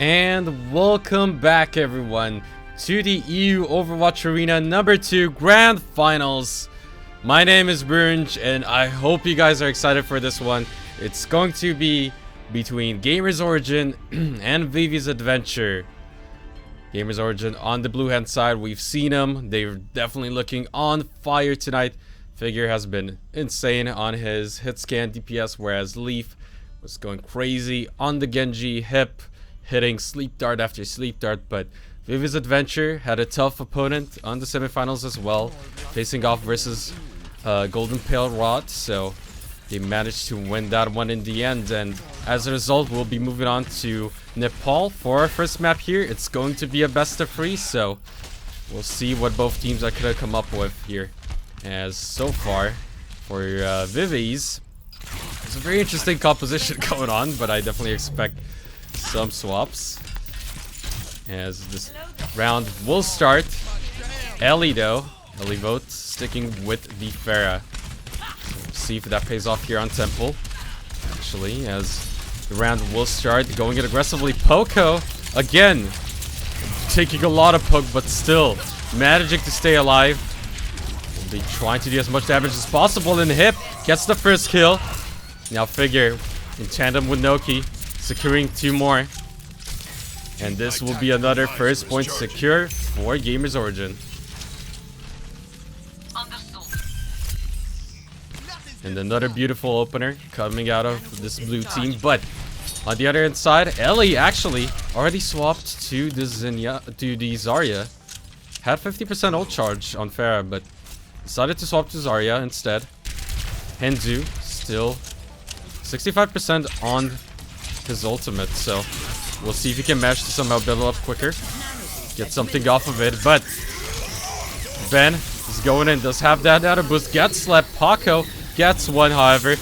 And welcome back everyone to the EU Overwatch Arena number 2 Grand Finals. My name is Brunj and I hope you guys are excited for this one. It's going to be between GamersOrigin and Vivi's Adventure. GamersOrigin on the blue hand side, we've seen them. They're definitely looking on fire tonight. Figure has been insane on his hit scan DPS, whereas Leaf was going crazy on the Genji hip, hitting sleep dart after sleep dart. But Vivi's Adventure had a tough opponent on the semifinals as well, facing off versus Golden Pale Rod, so they managed to win that one in the end. And as a result, we'll be moving on to Nepal for our first map here. It's going to be a best of 3, so we'll see what both teams are gonna come up with here. As so far for Vivi's, it's a very interesting composition going on, but I definitely expect some swaps as this round will start. Ellie though, Ellie vote sticking with the Pharah. We'll see if that pays off here on Temple. Actually, as the round will start, going in aggressively. Poco again taking a lot of poke, but still managing to stay alive. We'll be trying to do as much damage as possible, and Hip gets the first kill. Now Figure in tandem with Noki, securing 2 more. And this will be another first point secure for GamersOrigin. And another beautiful opener coming out of this blue team. But on the other hand side, Ellie actually already swapped to the Zarya. Had 50% ult charge on Pharah, but decided to swap to Zarya instead. Henzu still 65% on his ultimate, so we'll see if he can manage to somehow build up quicker, get something off of it. But Ben is going in, does have that auto boost, gets slapped. Paco gets one, however,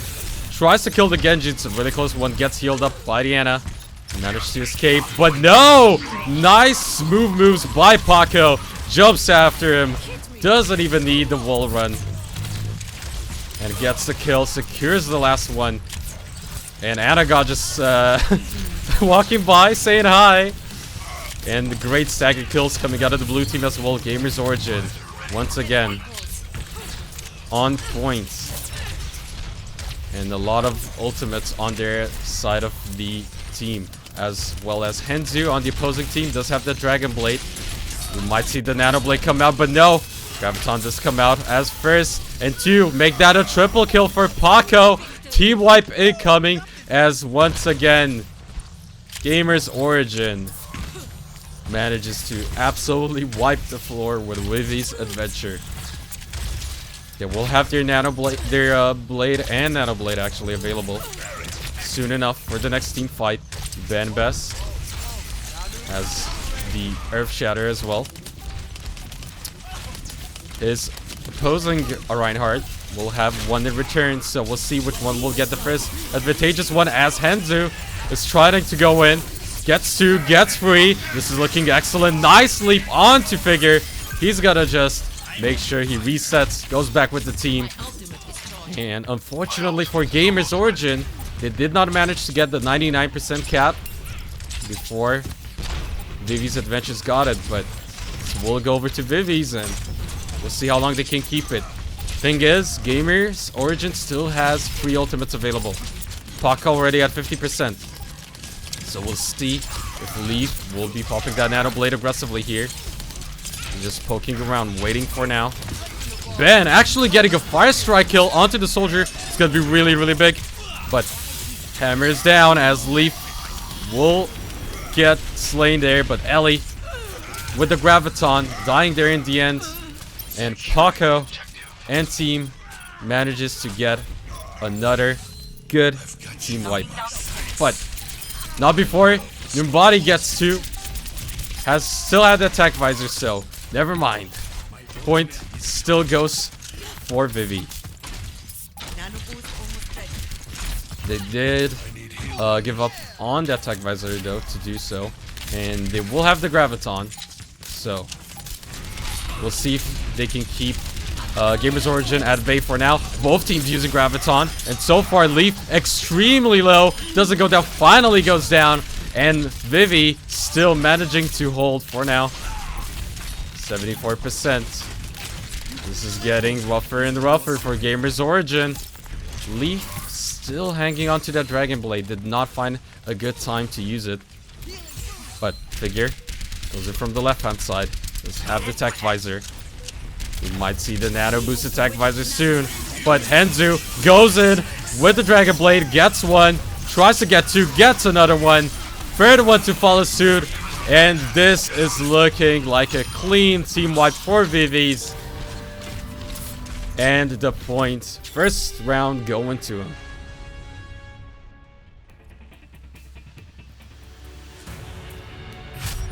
tries to kill the Genji. It's a really close one, gets healed up by Diana, managed to escape, but no! Nice smooth moves by Paco, jumps after him, doesn't even need the wall run, and gets the kill, secures the last one. And Anaga just walking by, saying hi. And the great stagger kills coming out of the blue team as well. GamersOrigin once again on point. And a lot of ultimates on their side of the team, as well as Henzu on the opposing team does have the Dragon Blade. We might see the Nano Blade come out, but no. Graviton does come out as first and 2 make that a triple kill for Paco. Team wipe incoming, as once again GamersOrigin manages to absolutely wipe the floor with Vivi's Adventure. They will have their blade and Nano Blade actually available soon enough for the next team fight. Ben Best has the Earth Shatter as well. His opposing Reinhardt will have one in return, so we'll see which one will get the first advantageous one, as Henzu is trying to go in. Gets 2, gets 3. This is looking excellent. Nice leap onto Figure. He's gonna just make sure he resets, goes back with the team. And unfortunately for GamersOrigin, they did not manage to get the 99% cap before Vivi's Adventures got it, but we'll go over to Vivi's and we'll see how long they can keep it. Thing is, GamersOrigin still has 3 ultimates available. Paco already at 50%. So we'll see if Leaf will be popping that Nano Blade aggressively here. Just poking around, waiting for now. Ben actually getting a Fire Strike kill onto the Soldier. It's gonna be really, really big. But hammers down as Leaf will get slain there. But Ellie with the Graviton dying there in the end. And Paco and team manages to get another good team wipe. But not before Numbadi gets 2. Still had the attack visor, so never mind. Point still goes for Vivi. They did give up on the attack visor though to do so, and they will have the Graviton, so we'll see if they can keep GamersOrigin at bay for now. Both teams using Graviton, and so far Leaf extremely low, doesn't go down, finally goes down, And Vivi still managing to hold for now. 74%. This is getting rougher and rougher for GamersOrigin. Leaf still hanging on to that Dragon Blade. Did not find a good time to use it. But Figure goes in from the left-hand side. Does have the Tech Visor. We might see the Nano Boost Attack Visor soon. But Henzu goes in with the Dragon Blade. Gets one. Tries to get two. Gets another one. Third one to follow suit. And this is looking like a clean team wipe for Vivi's. And the point. First round going to him.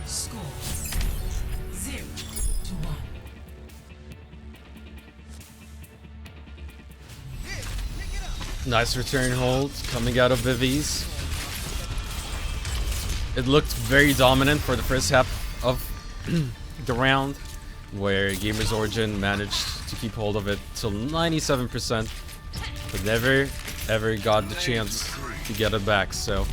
Score 0-1. Nice return hold coming out of Vivi's. It looked very dominant for the first half of the round, where GamersOrigin managed to keep hold of it till 97%, but never ever got the chance to get it back. So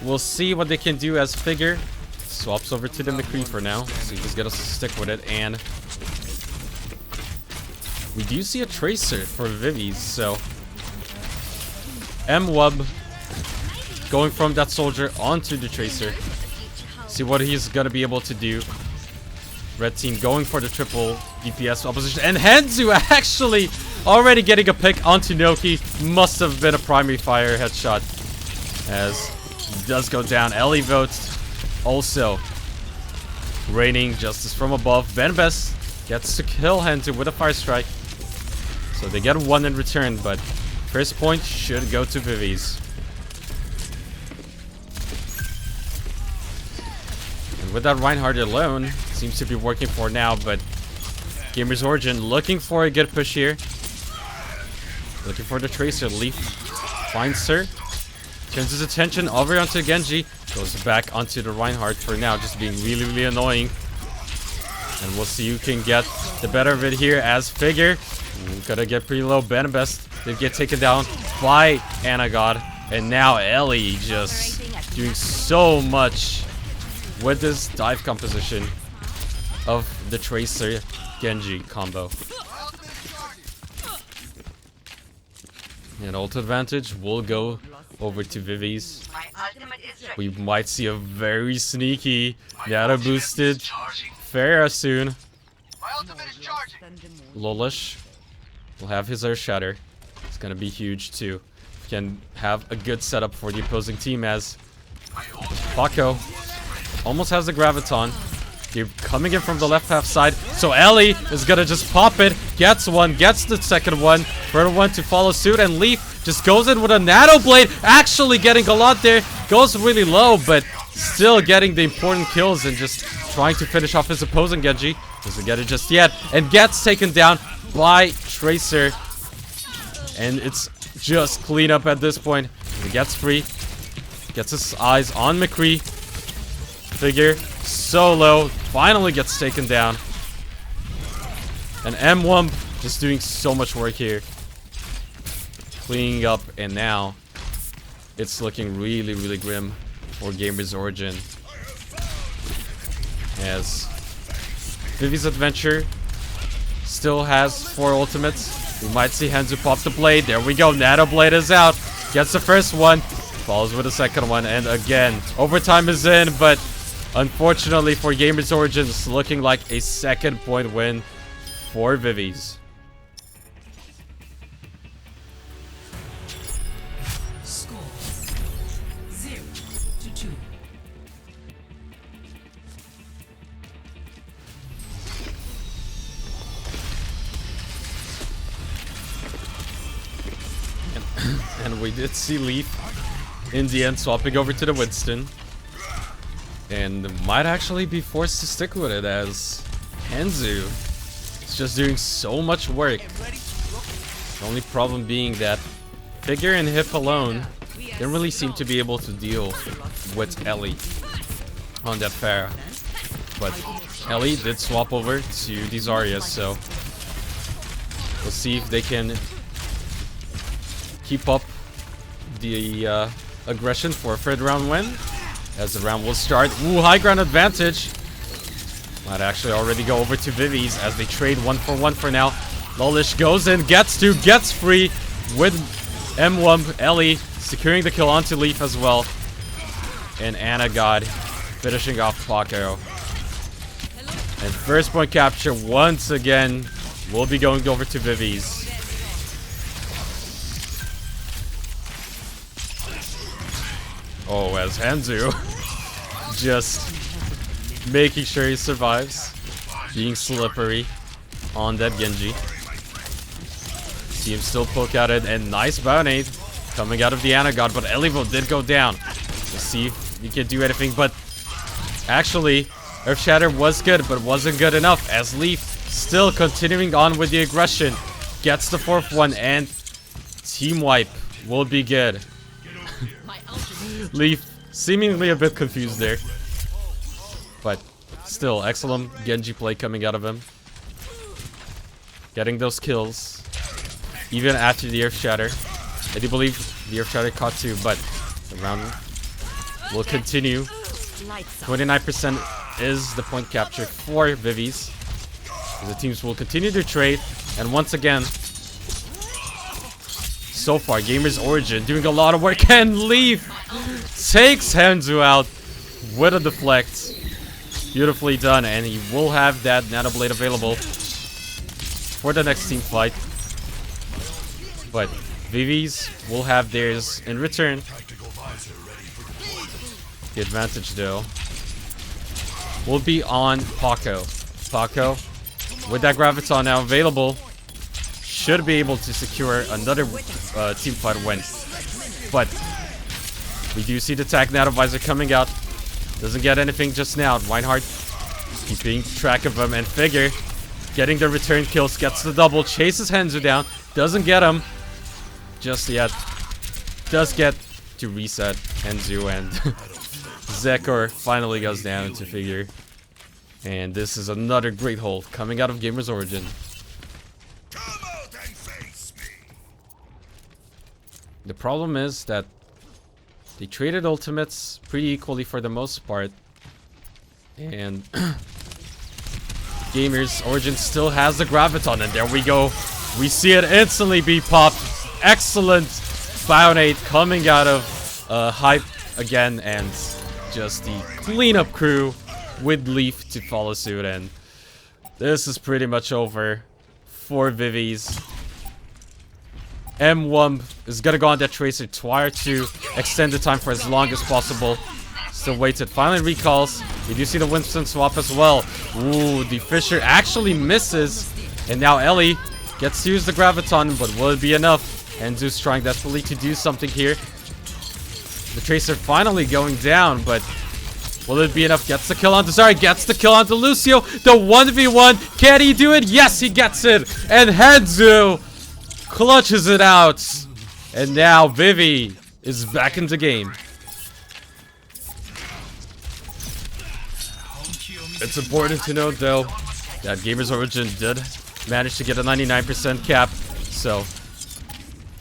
we'll see what they can do as Figure swaps over to the McCree for now. So he's gonna stick with it, and we do see a Tracer for Vivi's. So M-Wub going from that soldier onto the Tracer. See what he's gonna be able to do. Red team going for the triple DPS opposition. And Henzu actually already getting a pick onto Noki. Must have been a primary fire headshot. As he does go down. Ellie votes also raining justice from above. Benbest gets to kill Henzu with a fire strike. So they get one in return, but first point should go to Vivi's. With that Reinhardt alone, seems to be working for now, but GamersOrigin looking for a good push here. Looking for the Tracer. Leaf finds her. Turns his attention over onto Genji. Goes back onto the Reinhardt for now, just being really, really annoying. And we'll see who can get the better of it here as Figure. Gotta get pretty low. Benbest did get taken down by Anagod. And now Ellie just doing so much with this dive composition of the Tracer Genji combo. And ult advantage will go over to Vivi's. We might see a very sneaky Nano boosted Pharah soon. Lolish will have his Earth Shatter. It's gonna be huge too. Can have a good setup for the opposing team as Paco almost has the Graviton. They're coming in from the left half side. So Ellie is gonna just pop it. Gets one, gets the second one. Third one to follow suit. And Leaf just goes in with a Nano Blade. Actually getting a lot there. Goes really low, but still getting the important kills and just trying to finish off his opposing Genji. Doesn't get it just yet. And gets taken down by Tracer. And it's just clean up at this point. He gets free. Gets his eyes on McCree. Figure so low, finally gets taken down. And M1 just doing so much work here, cleaning up, and now it's looking really, really grim for GamersOrigin. As Vivi's Adventure still has 4 ultimates. We might see Henzu pop the blade. There we go. Nano Blade is out. Gets the first one. Follows with the second one. And again, overtime is in, but unfortunately for GamersOrigin, it's looking like a second point win for Vivi's. Score 0-2. And we did see Leaf in the end swapping over to the Winston. And might actually be forced to stick with it as Henzu is just doing so much work. The only problem being that Figure and Hip alone didn't really seem to be able to deal with Ellie on that Pharah. But Ellie did swap over to these Aryas, so we'll see if they can keep up the aggression for a third round win. As the round will start. Ooh, high ground advantage. Might actually already go over to Vivi's as they trade 1-for-1 for now. Lolish goes in, gets free with M1. Ellie securing the kill onto Leaf as well. And Anna God finishing off Paco. And first point capture once again will be going over to Vivi's. Oh, as Hanzu just making sure he survives. Being slippery on that Genji. See him still poke at it, and nice bounty coming out of the Anna God, but Elivo did go down. Let's see if he can do anything, but actually, Earth Shatter was good, but wasn't good enough, as Leaf still continuing on with the aggression. Gets the 4th one, and team wipe will be good. Leaf seemingly a bit confused there. But still, excellent Genji play coming out of him. Getting those kills. Even after the Earth Shatter. I do believe the Earth Shatter caught 2, but the round will continue. 29% is the point capture for Vivi's. The teams will continue to trade. And once again, so far, GamersOrigin doing a lot of work. And Leaf takes Hanzu out with a deflect. Beautifully done. And he will have that Nano Blade available for the next team fight. But Vivi's will have theirs in return. The advantage, though, will be on Paco. Paco, with that Graviton now available, should be able to secure another team fight win. But we do see the Tag Nano Visor coming out. Doesn't get anything just now. Reinhardt keeping track of him, and Figure getting the return kills, gets the double, chases Hanzu down, doesn't get him just yet. Does get to reset Hanzu, and Zekor finally goes down to Figure. And this is another great hold coming out of GamersOrigin. The problem is that they traded ultimates pretty equally for the most part. And GamersOrigin still has the Graviton, and there we go. We see it instantly be popped. Excellent Bionate coming out of Hype again, and just the cleanup crew with Leaf to follow suit. And this is pretty much over for Vivi's. M1 is gonna go on that Tracer Twire to extend the time for as long as possible. Still waited. Finally recalls. We do see the Winston swap as well. Ooh, the Fisher actually misses. And now Ellie gets to use the Graviton, but will it be enough? Hanzu's trying desperately to do something here. The Tracer finally going down, but will it be enough? Gets the kill onto Zari, gets the kill onto Lucio. The 1v1, can he do it? Yes, he gets it. And Hanzu clutches it out. And now Vivi is back in the game. It's important to note, though, that GamersOrigin did manage to get a 99% cap. So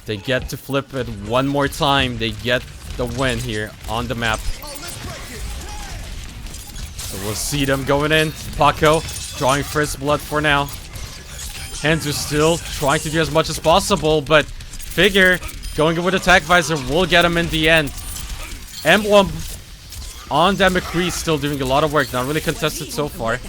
they get to flip it one more time. They get the win here on the map. So we'll see them going in. Paco drawing first blood for now. Hanzu still trying to do as much as possible, but Figure going with Attack Visor will get him in the end. M1 on that McCree still doing a lot of work. Not really contested so far.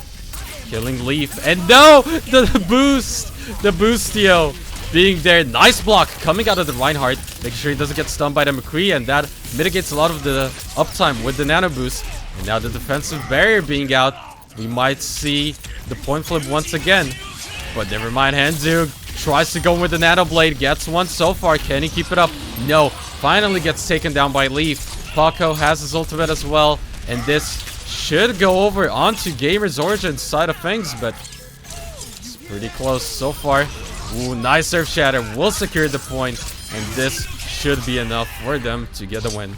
Killing Leaf. And no! The boost! The boostio being there. Nice block coming out of the Reinhardt. Making sure he doesn't get stunned by the McCree. And that mitigates a lot of the uptime with the nano boost. And now the defensive barrier being out. We might see the point flip once again. But never mind. Hanzu tries to go with the Nano Blade. Gets one so far. Can he keep it up? No. Finally gets taken down by Leaf. Paco has his ultimate as well. And this should go over onto GamersOrigin's side of things. But it's pretty close so far. Ooh, nice Surf Shatter. Will secure the point. And this should be enough for them to get the win.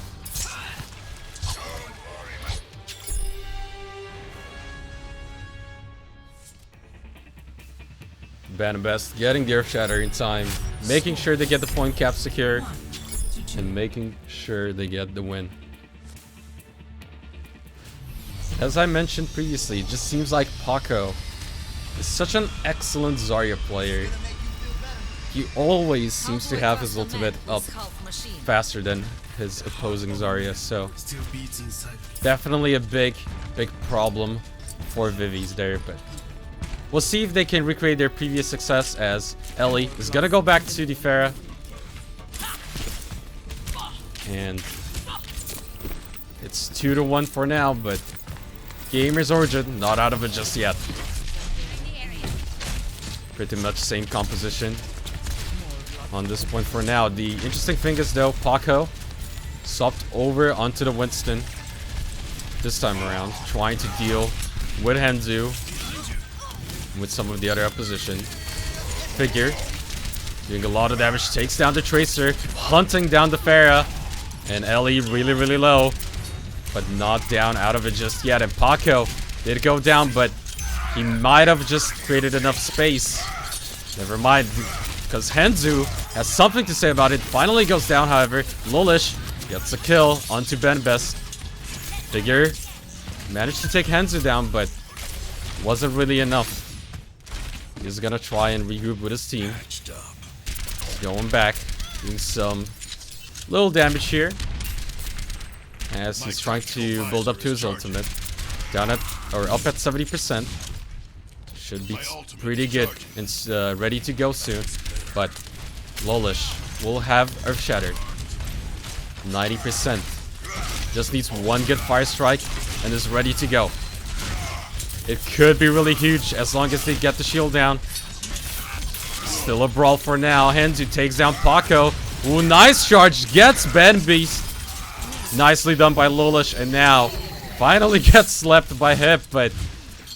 Bad and Best getting the Earth Shatter in time, making sure they get the point cap secure. and making sure they get the win. As I mentioned previously, it just seems like Paco is such an excellent Zarya player. He always seems to have his ultimate up faster than his opposing Zarya, so definitely a big problem for Vivi's there, but we'll see if they can recreate their previous success, as Ellie is gonna go back to the Pharah. And it's 2-1 for now, but GamersOrigin not out of it just yet. Pretty much same composition on this point for now. The interesting thing is though, Paco swapped over onto the Winston this time around, trying to deal with Hanzu with some of the other opposition. Figure doing a lot of damage, takes down the Tracer, hunting down the Pharah, and Ellie really low, but not down out of it just yet. And Paco did go down, but he might have just created enough space. Never mind, because Hanzu has something to say about it. Finally goes down, however. Lolish gets a kill onto Benbest. Figure managed to take Hanzu down, but wasn't really enough. He's gonna try and regroup with his team. He's going back, doing some little damage here, as he's trying to build up to his ultimate. Down at, or up at 70%. Should be pretty good and ready to go soon. But Lolish will have Earth Shatter. 90%. Just needs one good Fire Strike and is ready to go. It could be really huge as long as they get the shield down. Still a brawl for now. Hanzu takes down Paco. Ooh, nice charge. Gets Ben Beast. Nicely done by Lolish. And now finally gets slapped by Hip. But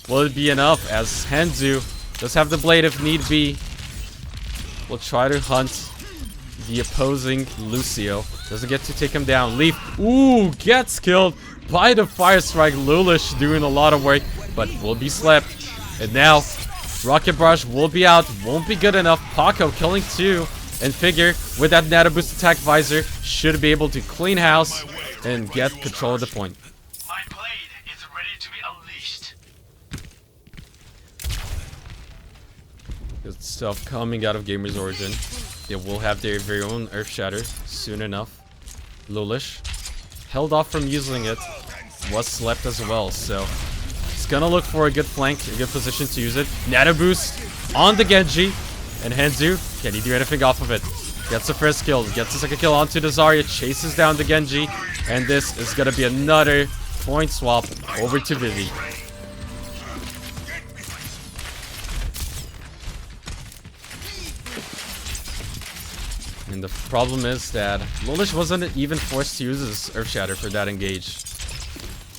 will it be enough, as Hanzu does have the blade if need be? Will try to hunt the opposing Lucio. Doesn't get to take him down. Leaf. Ooh, gets killed by the Fire Strike. Lolish doing a lot of work, but will be slapped. And now Rocket Barrage will be out. Won't be good enough. Paco killing two. And Figure with that Nano Boost attack visor should be able to clean house and get control of the point. My blade is ready to be unleashed. Good stuff coming out of GamersOrigin. They will have their very own Earth Shatter soon enough. Lolish held off from using it. Was slept as well, so it's gonna look for a good flank, a good position to use it. Nano Boost on the Genji. And Hanzu, can he do anything off of it? Gets the first kill, gets the second kill onto the Zarya, chases down the Genji. And this is gonna be another point swap over to Vivi. And the problem is that Lolish wasn't even forced to use his Earth Shatter for that engage.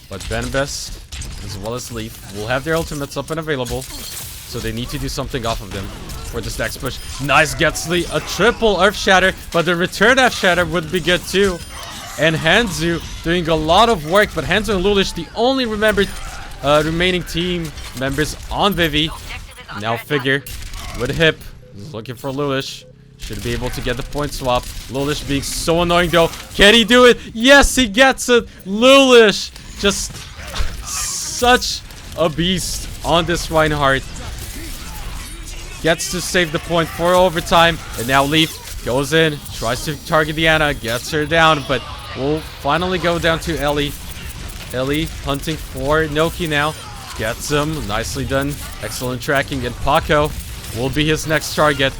But Benbest, as well as Leaf, will have their ultimates up and available. So they need to do something off of them for this next push. Nice Getsly, a triple Earth Shatter, but the return Earth Shatter would be good too. And Hanzu doing a lot of work, but Hanzu and Lolish, the only remaining team members on Vivi. Now Figure with Hip, looking for Lolish. Should be able to get the point swap. Lolish being so annoying though. Can he do it? Yes, he gets it. Lolish, just such a beast on this Reinhardt. Gets to save the point for overtime. And now Leaf goes in, tries to target the Ana, gets her down, but will finally go down to Ellie. Ellie hunting for Noki now. Gets him. Nicely done. Excellent tracking. And Paco will be his next target.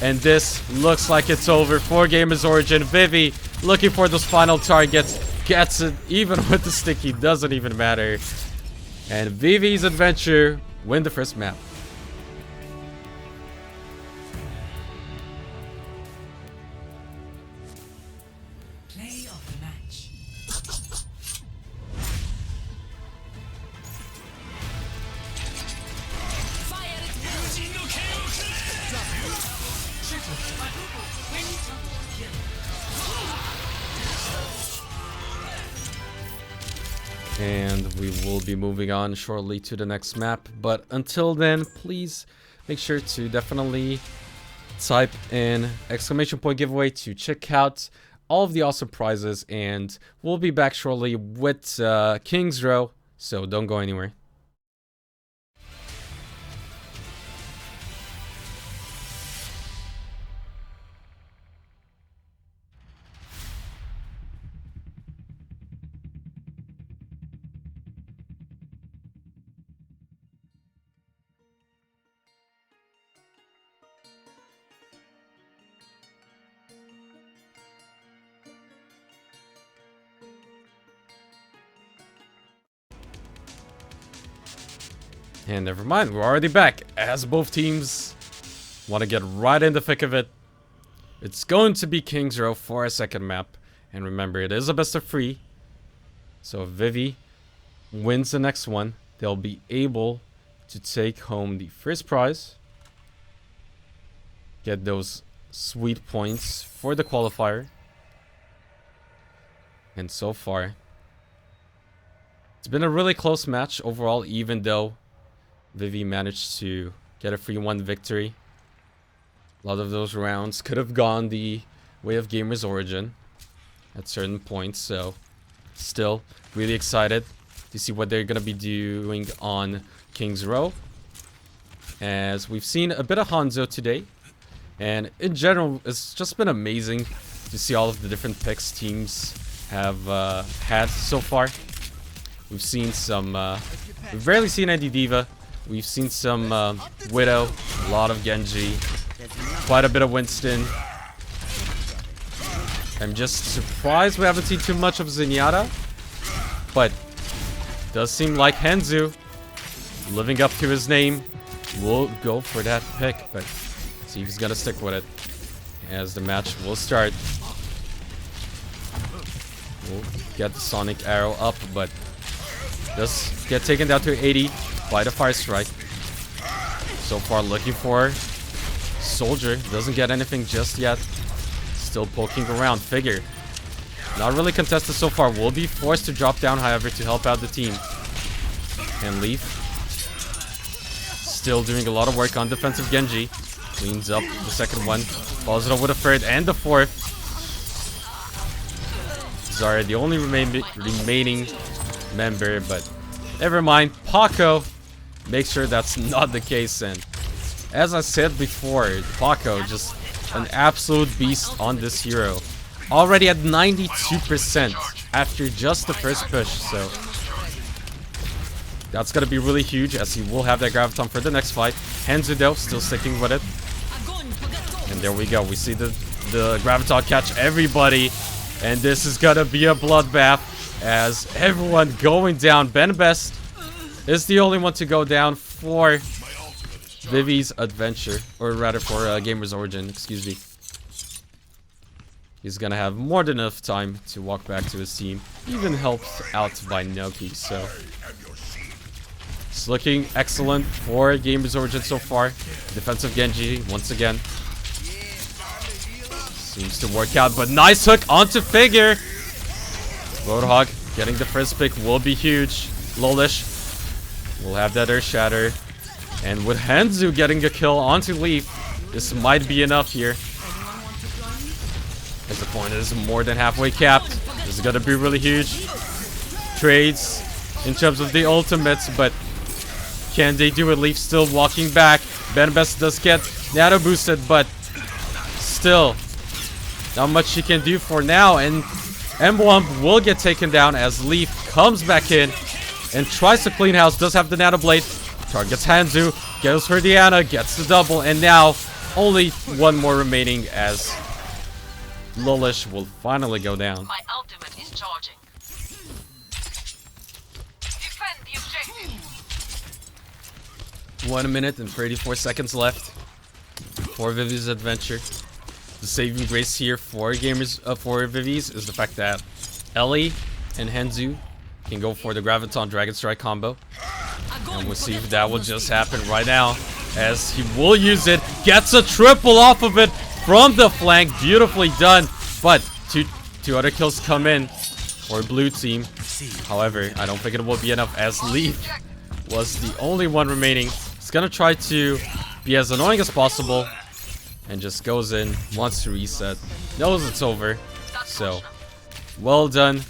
And this looks like it's over for GamersOrigin. Vivi looking for those final targets. Gets it. Even with the sticky, doesn't even matter. And Vivi's adventure win the first map. Play of the match. And we will be moving on shortly to the next map. But until then, please make sure to definitely type in exclamation point giveaway to check out all of the awesome prizes, and we'll be back shortly with King's Row, so don't go anywhere. And never mind, we're already back, as both teams want to get right in the thick of it. It's going to be King's Row for a second map. And remember, it is a best of 3. So if Vivi wins the next one, they'll be able to take home the first prize. Get those sweet points for the qualifier. And so far, it's been a really close match overall, even though Vivi managed to get a 3-1 victory. A lot of those rounds could have gone the way of GamersOrigin at certain points, so still really excited to see what they're going to be doing on King's Row. As we've seen a bit of Hanzo today, and in general, it's just been amazing to see all of the different picks teams have had so far. We've seen some, we've rarely seen any D.Va. We've seen some Widow, a lot of Genji, quite a bit of Winston. I'm just surprised we haven't seen too much of Zenyatta, but does seem like Hanzo, living up to his name, will go for that pick, but see if he's gonna stick with it as the match will start. We'll get the Sonic Arrow up, but does get taken down to 80 by the Fire Strike. So far looking for Soldier. Doesn't get anything just yet. Still poking around. Figure. Not really contested so far. Will be forced to drop down, however, to help out the team. And Leaf. Still doing a lot of work on defensive Genji. Cleans up the second one. Follows it up with a third and the fourth. Zarya, the only remaining member, but never mind. Paco makes sure that's not the case, and as I said before, Paco just an absolute beast on this hero. Already at 92% after just the first push, so that's gonna be really huge, as he will have that Graviton for the next fight. Hanzo though, still sticking with it. And there we go, we see the Graviton catch everybody, and this is gonna be a bloodbath as everyone going down. Ben Best is the only one to go down for Vivi's adventure, or rather for GamersOrigin, excuse me. He's gonna have more than enough time to walk back to his team, even helped out by Noki, so it's looking excellent for GamersOrigin so far. Defensive Genji, once again. Seems to work out, but nice hook onto Figure. Roadhog getting the first pick will be huge. Lolish will have that Earth Shatter. And with Hanzo getting a kill onto Leaf, this might be enough here. As the point is more than halfway capped. This is going to be really huge. Trades in terms of the ultimates, but can they do it? Leaf still walking back. Benbest does get Nano boosted, but still not much she can do for now. And Emblem will get taken down as Leaf comes back in and tries to clean house. Does have the Nano Blade. Targets Hanzo, goes for Diana, gets the double, and now only one more remaining as Lolish will finally go down. My ultimate is charging. Defend the objective. 1 minute and 34 seconds left for Vivi's adventure. The saving grace here for for Vivi's is the fact that Ellie and Hanzo can go for the Graviton Dragon Strike combo. And we'll see if that will just happen right now, as he will use it. Gets a triple off of it from the flank. Beautifully done. But two other kills come in for blue team. However, I don't think it will be enough, as Leaf was the only one remaining. He's gonna try to be as annoying as possible. and just goes in, wants to reset, knows it's over. So, well done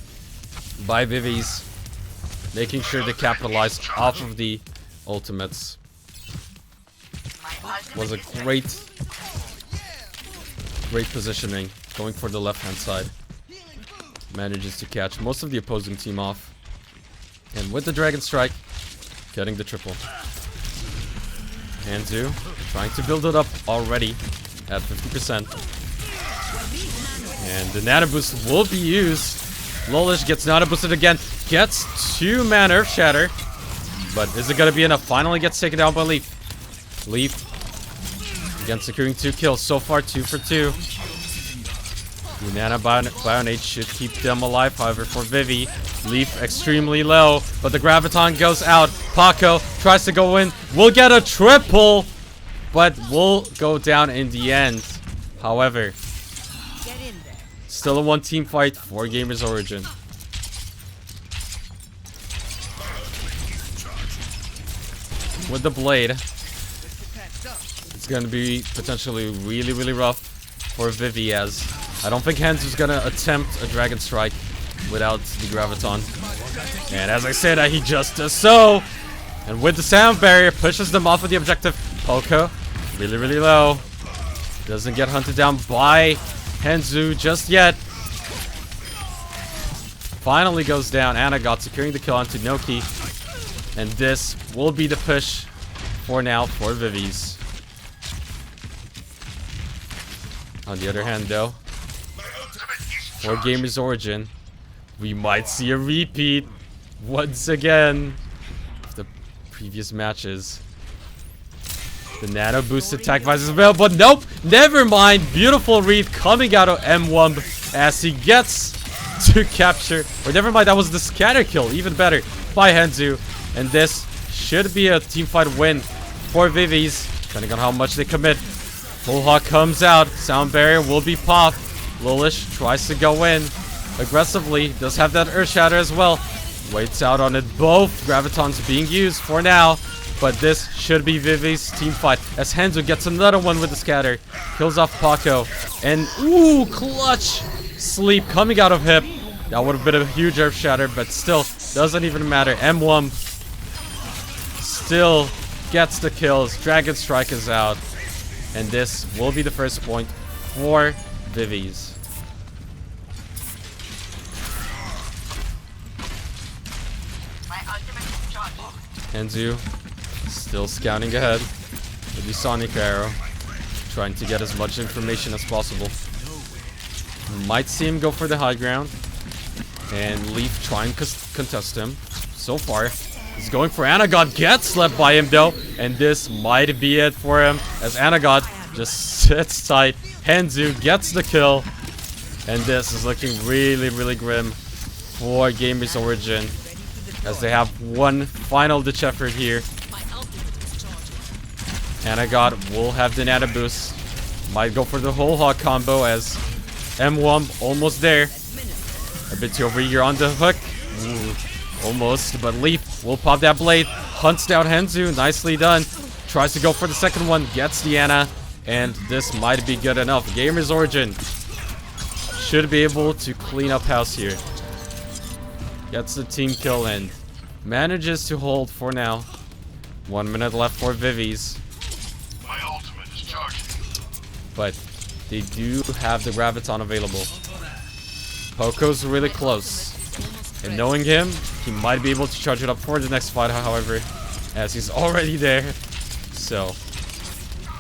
by Vivi's, making sure to capitalize off of the ultimates. Was a great positioning, going for the left-hand side. Manages to catch most of the opposing team off. And with the Dragon Strike, getting the triple. Hanzu trying to build it up already at 50%. And the Nano Boost will be used. Lolish gets Nano Boosted again. Gets 2 mana Earth Shatter. But is it going to be enough? Finally gets taken down by Leaf. Leaf, again, securing 2 kills. So far, 2 for 2. The Nana Bionate should keep them alive. However, for Vivi, Leaf extremely low. But the Graviton goes out. Paco tries to go in. We'll get a triple. But we'll go down in the end. However, still a 1-team fight for GamersOrigin. With the Blade, it's going to be potentially really rough for Vivi, as I don't think Hanzu's going to attempt a Dragon Strike without the Graviton. And as I said, he just does so. And with the Sound Barrier, pushes them off of the objective. Poco, really low. Doesn't get hunted down by Hanzu just yet. Finally goes down. Anagot securing the kill onto Noki. And this will be the push for now for Vivi's. On the other hand, though, for GamersOrigin, we might see a repeat once again of the previous matches. The Nano Boost attack device is available, but nope, never mind. Beautiful read coming out of M1 as he gets to capture, or never mind, that was the scatter kill, even better, by Hanzu. And this should be a teamfight win for Vivi's, depending on how much they commit. Full Hawk comes out, Sound Barrier will be popped. Lolish tries to go in aggressively, does have that Earth Shatter as well. Waits out on it, both Gravitons being used for now. But this should be Vivi's teamfight, as Hanzo gets another one with the scatter. Kills off Paco. And ooh, clutch sleep coming out of hip. That would have been a huge Earth Shatter, but still, doesn't even matter. M1 still gets the kills. Dragon Strike is out. And this will be the first point for Vivi's. Hanzu still scouting ahead with the Sonic Arrow, trying to get as much information as possible. Might see him go for the high ground, and Leaf trying to contest him. So far, he's going for Anagot, gets slept by him though, and this might be it for him, as Anagot just sits tight. Hanzu gets the kill, and this is looking really grim for GamersOrigin, as they have one final ditch effort here. Anagot will have the Nano Boost. Might go for the whole Hawk combo, as M1 almost there. A bit too over here on the hook. Ooh, almost, but Leaf will pop that blade. Hunts down Hanzu. Nicely done. Tries to go for the second one. Gets the Ana. And this might be good enough. GamersOrigin should be able to clean up house here. Gets the team kill and manages to hold for now. 1 minute left for Vivi's. My ultimate is charging. But they do have the Graviton available. Poco's really close. And knowing him, he might be able to charge it up for the next fight, however, as he's already there. So,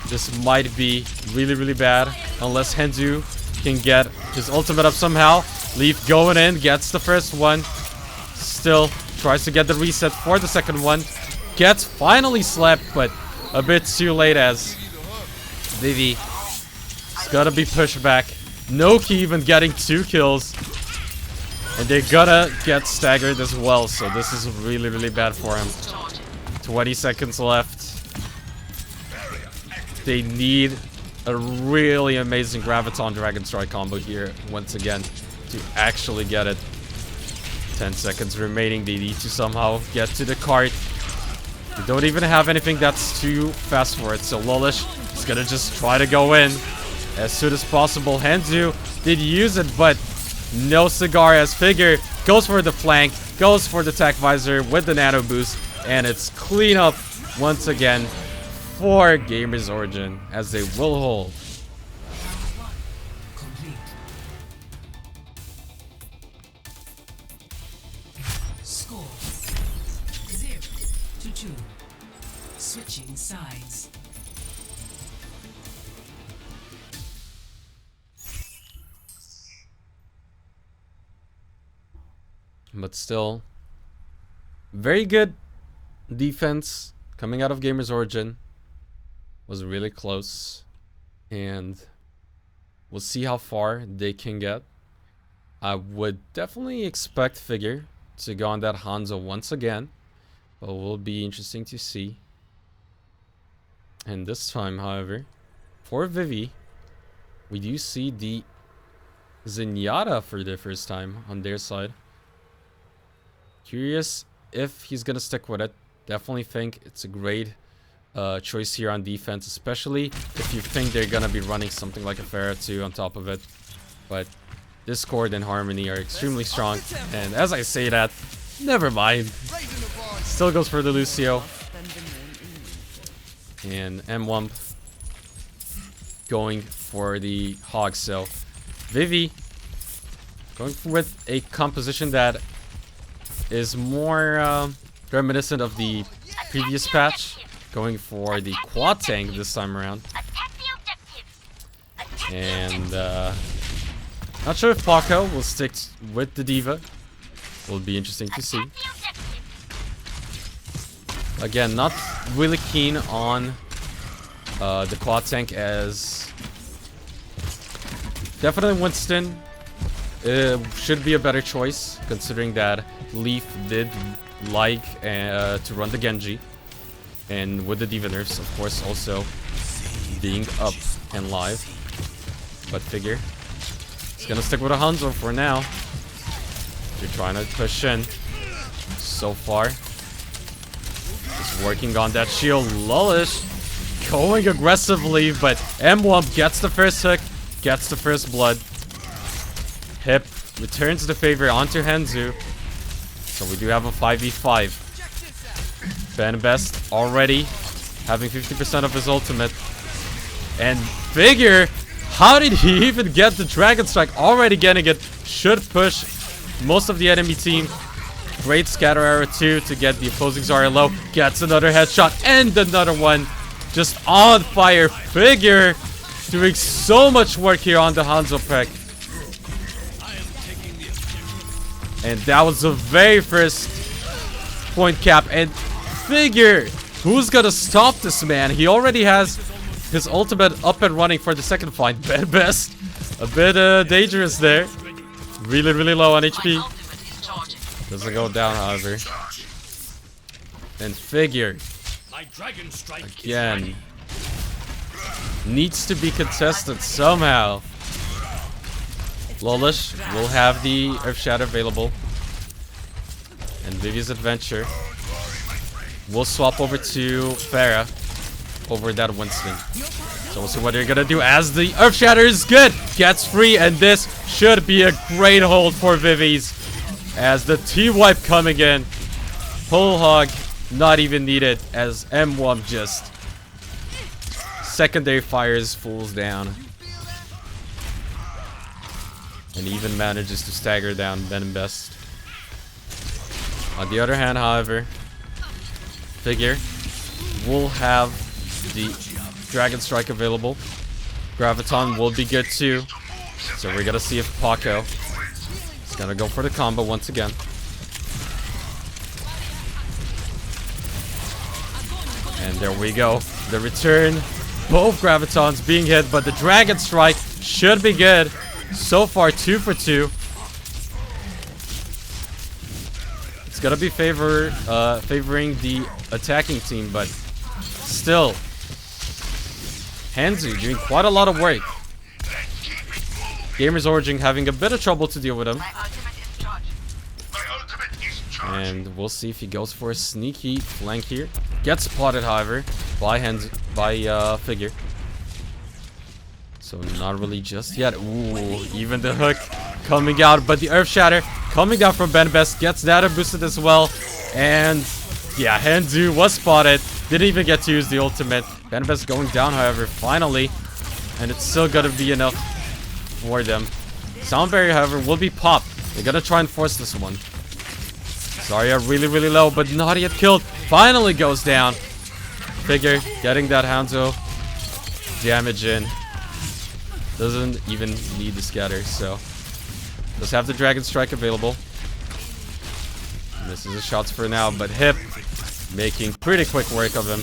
this might be really bad, unless Hanzu can get his ultimate up somehow. Leaf going in, gets the first one. Still tries to get the reset for the second one. Gets finally slapped, but a bit too late, as Vivi is gonna be pushed back. Noki even getting 2 kills. And they're gonna get staggered as well, so this is really bad for him. 20 seconds left. They need a really amazing Graviton Dragon Strike combo here once again to actually get it. 10 seconds remaining. They need to somehow get to the cart. We don't even have anything that's too fast for it, so Lolish is gonna just try to go in as soon as possible. Hanzu did use it, but no cigar as Figure goes for the flank, goes for the Tech Visor with the Nano Boost, and it's clean up once again for GamersOrigin as they will hold. Complete. Score 0-2. Switching sides. But still, very good defense coming out of GamersOrigin. Was really close, and we'll see how far they can get. I would definitely expect Figure to go on that Hanzo once again, but will be interesting to see. And this time, however, for Vivi, we do see the Zenyatta for the first time on their side. Curious if he's gonna stick with it. Definitely think it's a great choice here on defense, especially if you think they're gonna be running something like a Pharah 2 on top of it. But Discord and Harmony are extremely strong, and as I say that, never mind. Still goes for the Lucio. And M1 going for the Hog. So Vivi going with a composition that is more reminiscent of the previous patch, going for the quad tank this time around. And not sure if Paco will stick with the Diva. Will be interesting to see. Again, not really keen on the quad tank, as definitely Winston should be a better choice, considering that Leaf did like to run the Genji, and with the Diva nerfs, of course, also being up and live. But Figure it's gonna stick with a Hanzo for now. They're trying to push in. So far, just working on that shield. Lolish going aggressively, but M1 gets the first hook, gets the first blood. Hip returns the favor onto Hanzu. So we do have a 5v5. Ben Best already having 50% of his ultimate. And Figure, how did he even get the Dragon Strike? Already getting it. Should push most of the enemy team. Great scatter arrow too to get the opposing Zarya low. Gets another headshot and another one. Just on fire. Figure doing so much work here on the Hanzo Prek. And that was the very first point cap. And Figure, who's gonna stop this man? He already has his ultimate up and running for the second fight. Ben Best, a bit dangerous there. Really, really low on HP. Doesn't go down, however. And Figure, again, needs to be contested somehow. Lolish will have the Earth Shatter available. And Vivi's Adventure will swap over to Pharah over that Winston. So we'll see what they're gonna do as the Earth Shatter is good. Gets free, and this should be a great hold for Vivi's. As the T-Wipe coming in. Pull Hog not even needed, as M1 just secondary fires fools down. And even manages to stagger down Ben Best. On the other hand, however, Figure will have the Dragon Strike available. Graviton will be good too. So we're gonna see if Paco is gonna go for the combo once again. And there we go. The return. Both Gravitons being hit, but the Dragon Strike should be good. So far, 2 for 2. It's gonna be favoring the attacking team, but still, Hanzu doing quite a lot of work. GamersOrigin having a bit of trouble to deal with him. My ultimate is And we'll see if he goes for a sneaky flank here. Gets spotted, however, by Figure. So not really just yet. Ooh, even the hook coming out, but the Earth Shatter coming out from Benbest gets that boosted as well. And yeah, Handu was spotted. Didn't even get to use the ultimate. Benbest going down, however, finally. And it's still gonna be enough for them. Sound Barrier, however, will be popped. They're gonna try and force this one. Zarya really, really low, but not yet killed. Finally goes down. Figure getting that Hanzo damage in. Doesn't even need the scatter, so does have the Dragon Strike available. Misses the shots for now, but Hip making pretty quick work of him.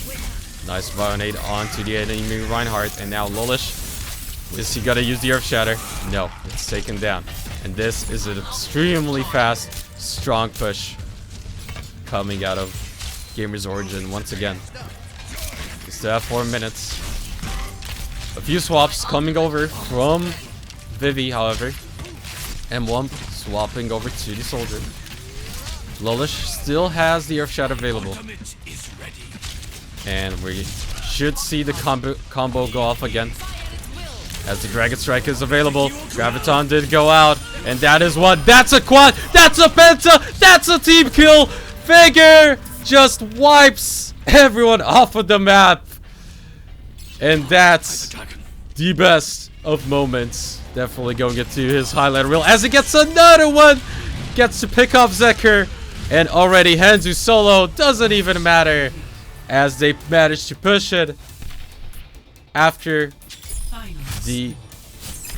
Nice Bionade onto the enemy Reinhardt, and now Lolish. Is he gonna use the Earth Shatter? No, it's taken down. And this is an extremely fast, strong push coming out of GamersOrigin once again. We still have 4 minutes. A few swaps coming over from Vivi, however. M1 swapping over to the Soldier. Lolish still has the Earth Shatter available. And we should see the combo go off again. As the Dragon Strike is available. Graviton did go out. And that is what? That's a quad! That's a penta! That's a team kill! Figure just wipes everyone off of the map. And that's the best of moments. Definitely going into his highlight reel as he gets another one. Gets to pick off Zeker. And already Hanzu solo. Doesn't even matter. As they manage to push it after the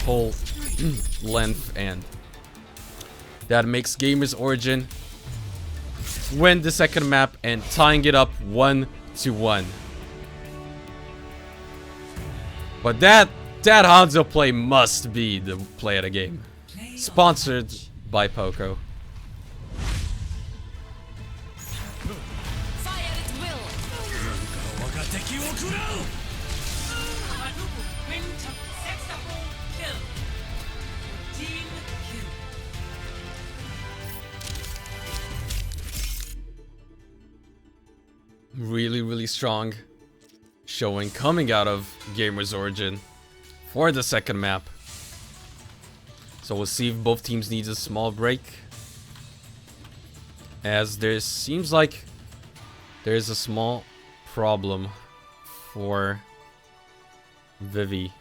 whole length. And that makes GamersOrigin win the second map and tying it up 1-1. But that Hanzo play must be the play of the game. Sponsored by Poco. Really, really strong showing coming out of GamersOrigin for the second map. So we'll see if both teams need a small break, as there seems like there's a small problem for Vivi.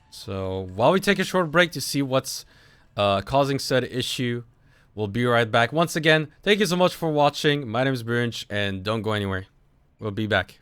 So while we take a short break to see what's causing said issue, we'll be right back. Once again, thank you so much for watching. My name is Brunch, and don't go anywhere. We'll be back.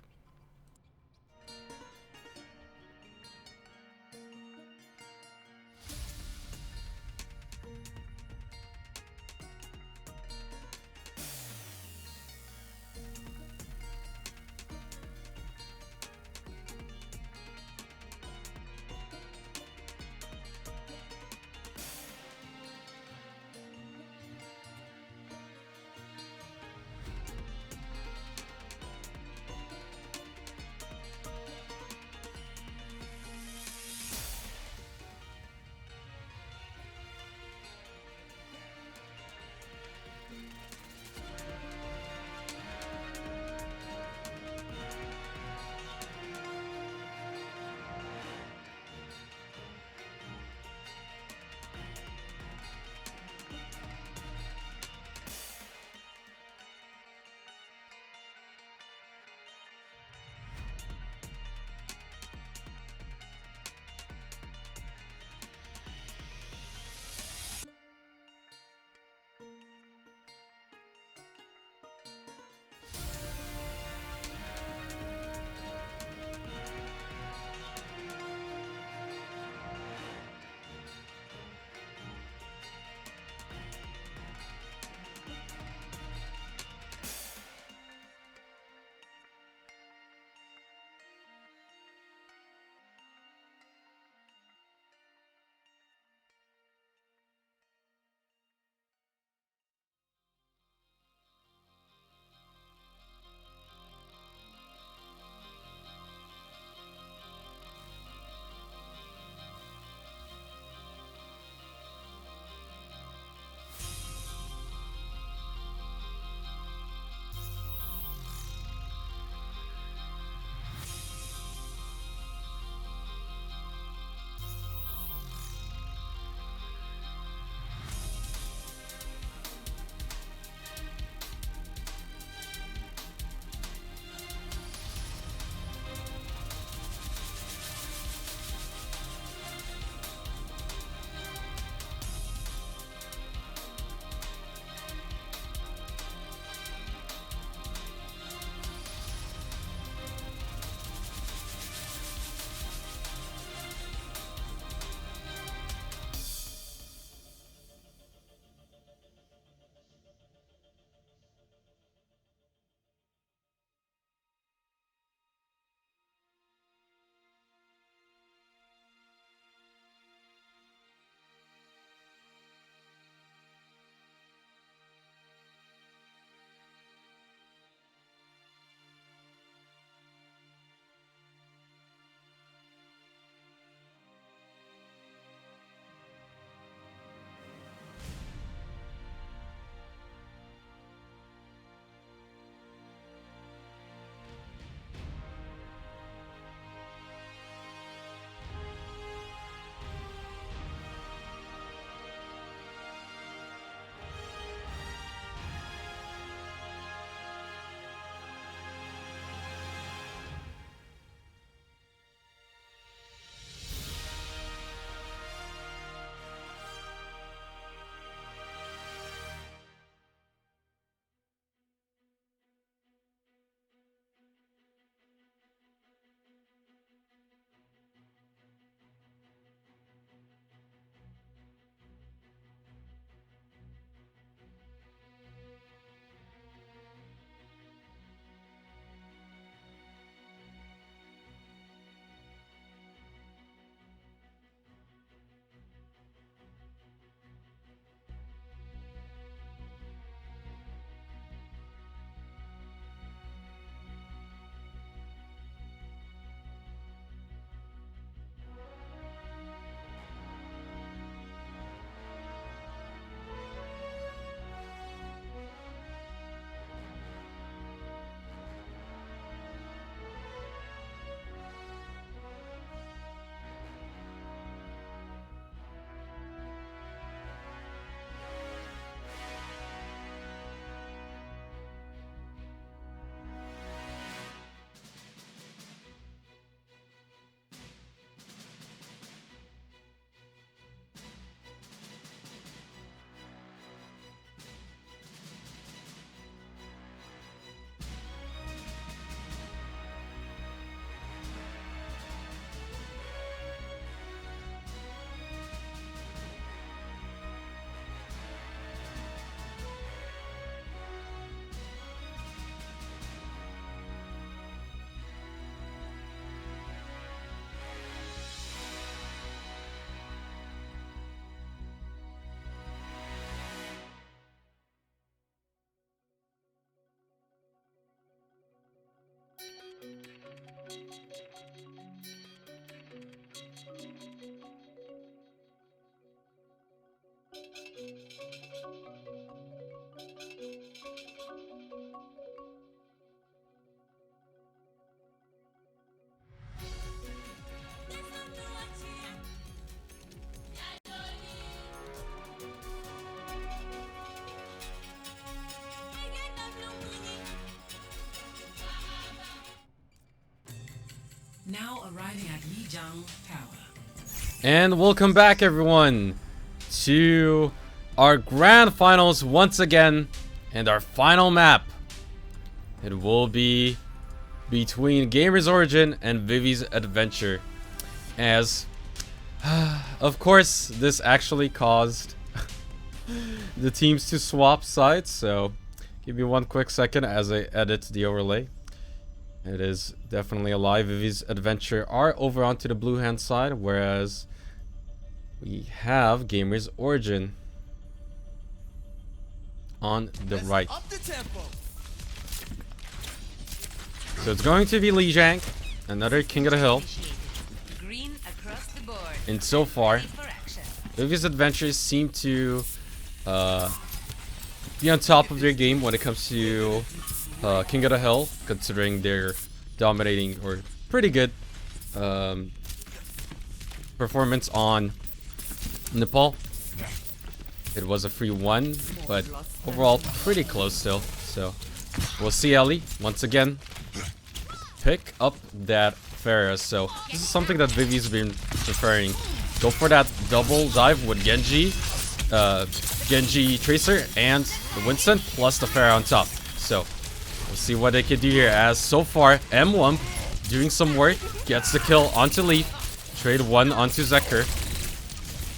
Now arriving at Lijiang Tower. And welcome back, everyone, to our grand finals once again, and our final map. It will be between GamersOrigin and Vivi's Adventure, as of course this actually caused the teams to swap sides. So give me one quick second as I edit the overlay. It is definitely a lie. Vivi's Adventure are over onto the blue hand side, whereas we have GamersOrigin on the right. So it's going to be Lijiang, another King of the Hill. Green across the board. And so far, For action. Vivi's Adventures seem to be on top of their game when it comes to King of the Hill, considering their dominating or pretty good performance on Nepal. It was a free one, but overall pretty close still. So we'll see Ellie once again pick up that Pharah. So this is something that Vivi's been preferring. Go for that double dive with Genji, Genji Tracer, and the Winston plus the Pharah on top. So we'll see what they can do here, as so far M1 doing some work, gets the kill onto Leaf, trade one onto Zeker.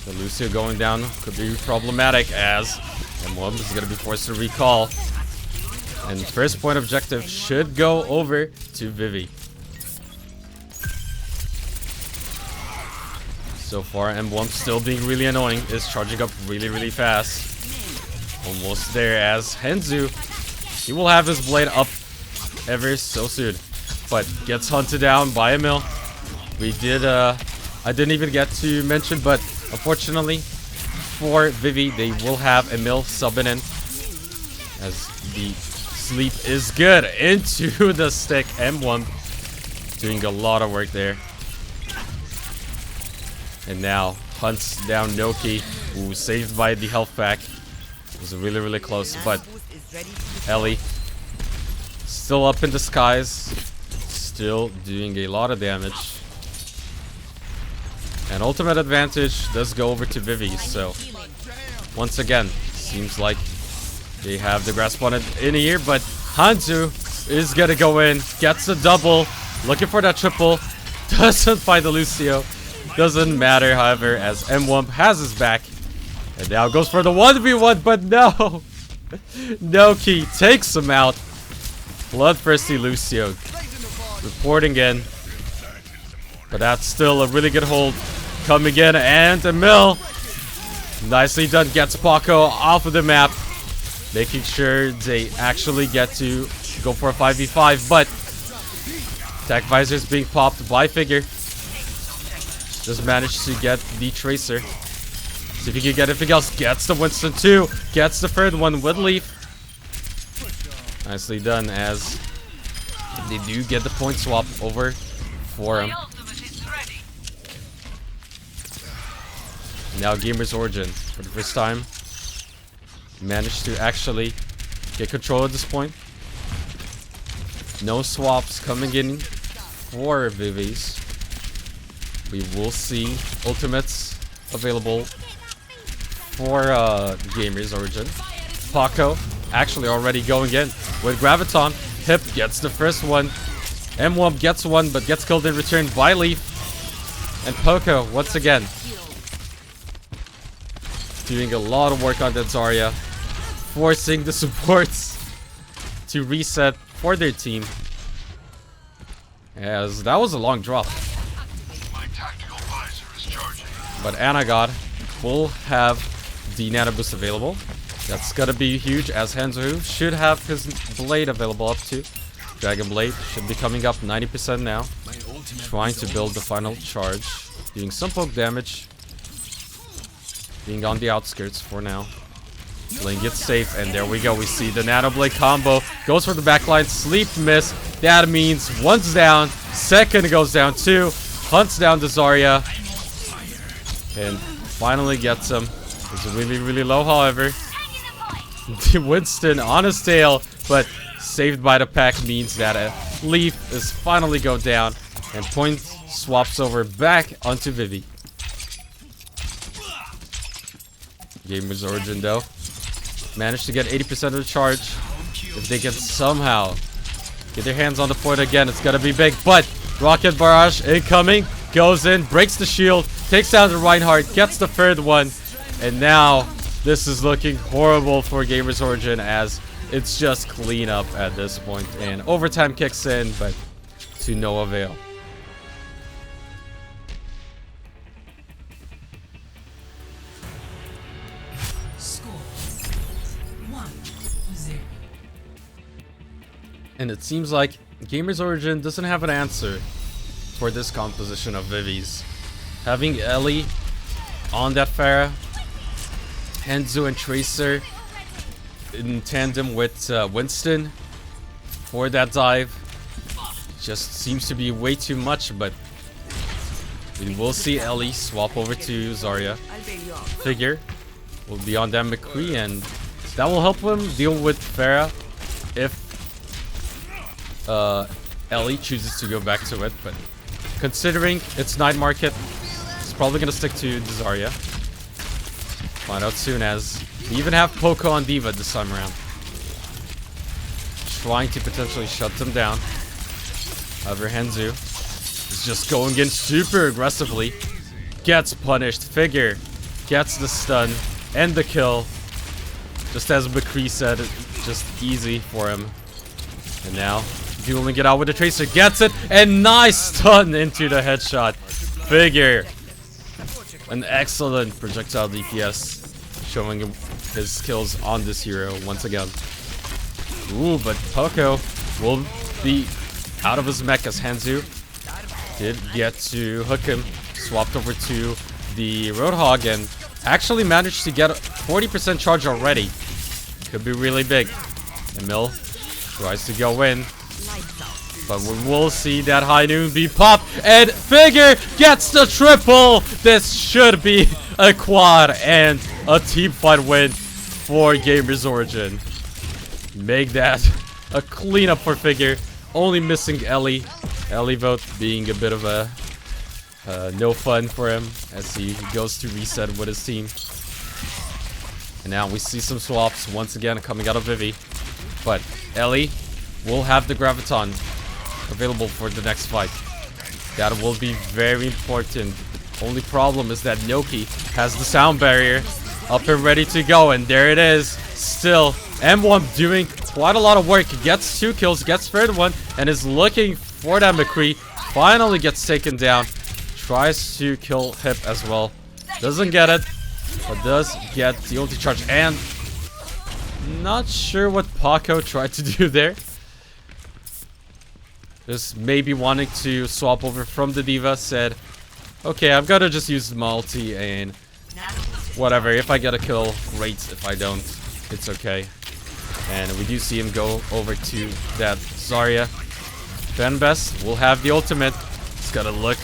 So Lucio going down could be problematic, as M1 is going to be forced to recall. And first point objective should go over to Vivi. So far M1 still being really annoying, is charging up really fast. Almost there, as Henzu, he will have his blade up ever so soon, but gets hunted down by a mill. We did I didn't even get to mention, but unfortunately for Vivi, they will have a mill subbing in, as the sleep is good into the stick. M1 doing a lot of work there. And now hunts down Noki, who saved by the health pack. It was really close, but Ellie still up in the skies, still doing a lot of damage. And ultimate advantage does go over to Vivi. So once again, seems like they have the grasp on it in here, but Hanzu is gonna go in, gets a double, looking for that triple, doesn't find the Lucio. Doesn't matter, however, as M1 has his back. And now goes for the 1v1, but no! Noki takes him out. Bloodthirsty Lucio reporting in. But that's still a really good hold. Coming in, and a mill. Nicely done, gets Paco off of the map. Making sure they actually get to go for a 5v5, but attack visors being popped by Figure. Just managed to get the Tracer. See if he can get anything else. Gets the Winston too. Gets the third one with Leaf. Nicely done, as they do get the point swap over for him. My ultimate is ready. Now GamersOrigin, for the first time, managed to actually get control at this point. No swaps coming in for Vivi's. We will see ultimates available for GamersOrigin. Paco actually already going in with Graviton. Hip gets the first one. M1 gets one, but gets killed in return by Leaf. And Poco, once again, doing a lot of work on that Zarya, forcing the supports to reset for their team. As that was a long drop. My tactical visor is charging. But Anagod will have the nano boost available. That's gonna be huge, as Hanzo should have his blade available up to. Dragon Blade should be coming up 90% now. Trying to build the final charge. Doing some poke damage. Being on the outskirts for now. Playing it safe, and there we go. We see the Nano Blade combo. Goes for the backline. Sleep miss. That means one's down. Second goes down too. Hunts down the Zarya. And finally gets him. It's really low, however. Winston on his tail, but saved by the pack means that a Leaf is finally go down. And point swaps over back onto Vivi. GamersOrigin though managed to get 80% of the charge. If they can somehow get their hands on the point again, it's gonna be big. But Rocket Barrage incoming, goes in, breaks the shield, takes down the Reinhardt, gets the third one, and now this is looking horrible for GamersOrigin as it's just cleanup at this point, and overtime kicks in, but to no avail. Score 1-0. And it seems like GamersOrigin doesn't have an answer for this composition of Vivis. Having Ellie on that Pharah, Hanzo and Tracer in tandem with Winston for that dive just seems to be way too much, but we will see Ellie swap over to Zarya. Figure will be on that McCree, and that will help him deal with Pharah if Ellie chooses to go back to it. But considering it's night market, it's probably gonna stick to the Zarya. Find out soon, as we even have Poco on Diva this time around, trying to potentially shut them down. However, Hanzo is just going in super aggressively, gets punished. Figure gets the stun and the kill, just as McCree said, just easy for him. And now dueling it out with the Tracer, gets it, and nice stun into the headshot. Figure, an excellent projectile DPS, showing his skills on this hero once again. Ooh, but Poco will be out of his mech as Hanzo did get to hook him, swapped over to the Roadhog, and actually managed to get 40% charge already. Could be really big. Emil tries to go in, but we will see that high noon be popped, and Figure gets the triple. This should be a quad and a team fight win for GamersOrigin. Make that a cleanup for Figure. Only missing Ellie. Ellie vote being a bit of a no fun for him as he goes to reset with his team. And now we see some swaps once again coming out of Vivi. But Ellie will have the Graviton available for the next fight. That will be very important. Only problem is that Noki has the sound barrier up and ready to go, and there it is. Still, M1 doing quite a lot of work. He gets 2 kills, gets third one, and is looking for that McCree. Finally gets taken down. Tries to kill Hip as well. Doesn't get it, but does get the ulti charge. And not sure what Paco tried to do there. Just maybe wanting to swap over from the Diva. Said, okay, I'm gonna just use my ulti and whatever. If I get a kill, great. If I don't, it's okay. And we do see him go over to that Zarya. Benbest will have the ultimate. He's gotta look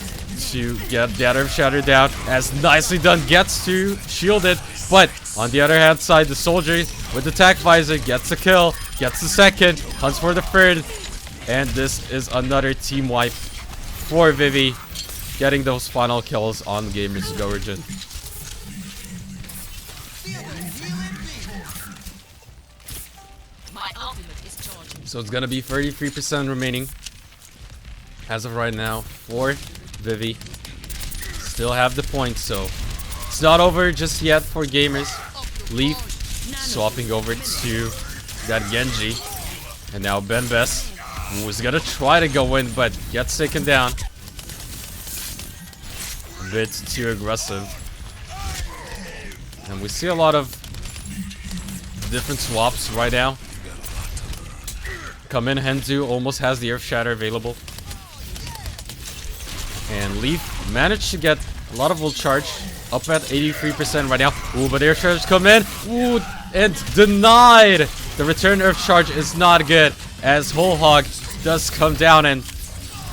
to get that Earth Shatter down, as nicely done, gets to shield it. But on the other hand side, the soldier with the attack visor gets a kill, gets the second, hunts for the third, and this is another team wipe for Vivi, getting those final kills on GamersOrigin. So it's gonna be 33% remaining as of right now for Vivi. Still have the point, so it's not over just yet for Gamers. Leaf swapping over to that Genji, and now Benbest, who was gonna try to go in but gets taken down. A bit too aggressive, and we see a lot of different swaps right now. Come in, Hanzo almost has the Earth Shatter available. And Leaf managed to get a lot of ult charge, up at 83% right now. Ooh, but Earth Charge come in. Ooh, and denied. The return Earth Charge is not good, as Whole Hog does come down and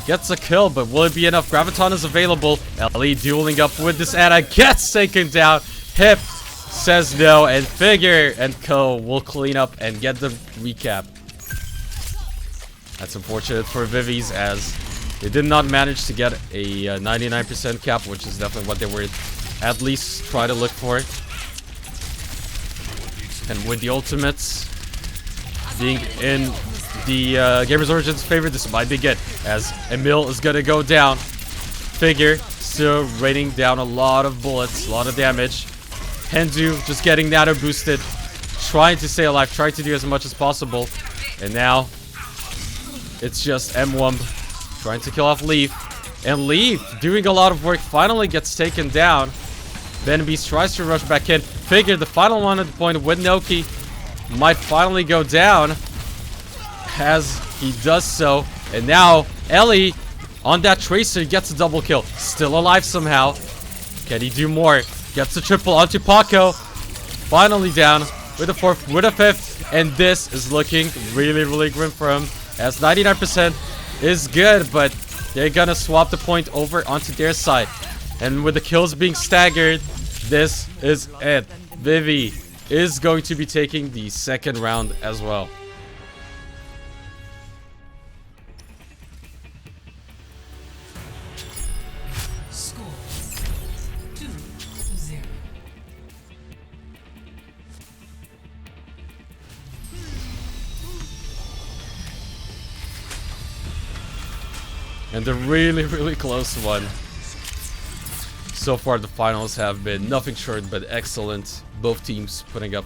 gets a kill, but will it be enough? Graviton is available. Ellie dueling up with this Ana, gets taken down. Hip says no, and Figure and Co will clean up and get the recap. That's unfortunate for Vivi's, as They did not manage to get a 99% cap, which is definitely what they were at least trying to look for. And with the ultimates being in the GamersOrigin's favor, this might be good, as Emil is gonna go down. Figure still raining down a lot of bullets, a lot of damage. Hendu just getting nano boosted, trying to stay alive, trying to do as much as possible. And now it's just M1 trying to kill off Leaf. And Leaf, doing a lot of work, finally gets taken down. Then Beast tries to rush back in. Figure the final one at the point with Noki might finally go down, as he does so. And now Ellie on that Tracer gets a double kill. Still alive somehow. Can he do more? Gets the triple onto Paco. Finally down with a fourth, with a fifth. And this is looking really, really grim for him, as 99% is good, but they're gonna swap the point over onto their side. And with the kills being staggered, this is it. Vivi is going to be taking the second round as well. Score 2-0. And a really, really close one. So far, the finals have been nothing short but excellent. Both teams putting up